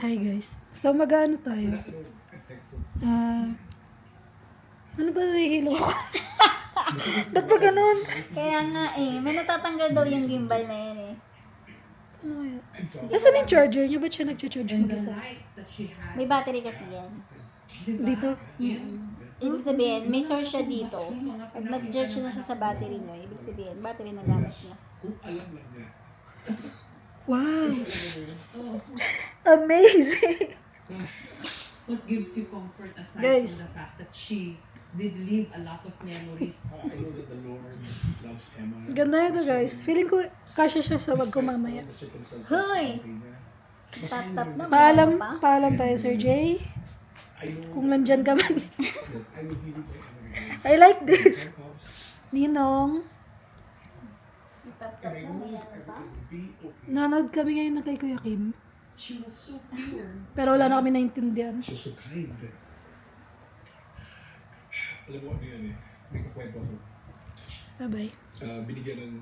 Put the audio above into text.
Hi guys. So mag-ano tayo? Ano ba nahihilo ko? Ba't ba ganun? Kaya nga may natatanggal daw yung gimbal na yan eh. Ano kaya? Nasaan yung charger niya? Ba't siya nag-charge mag-isa? May battery kasi yan. Dito? Ibig sabihin, may source siya dito. Pag nag-charge na siya sa battery niya, ibig sabihin, battery na gamit niya. Wow! Amazing! What gives you comfort aside Guys. from the fact that she did leave a lot of memories? Ganda ito guys. Feeling ko kasya siya sa wag ko mamaya. Hoy! Tap-tap na. Paalam, pa. paalam tayo Sir Jay. Kung nandyan ka man. I like this. Ninong. Tap-tap na. May ano pa. Nanood kami ngayon na kay Kuya Kim. She was so pure. Pero wala na kami naintindihan. Siya so kind. Alam mo ano yan eh, may kukwento ako. Bye-bye. Binigyan ng,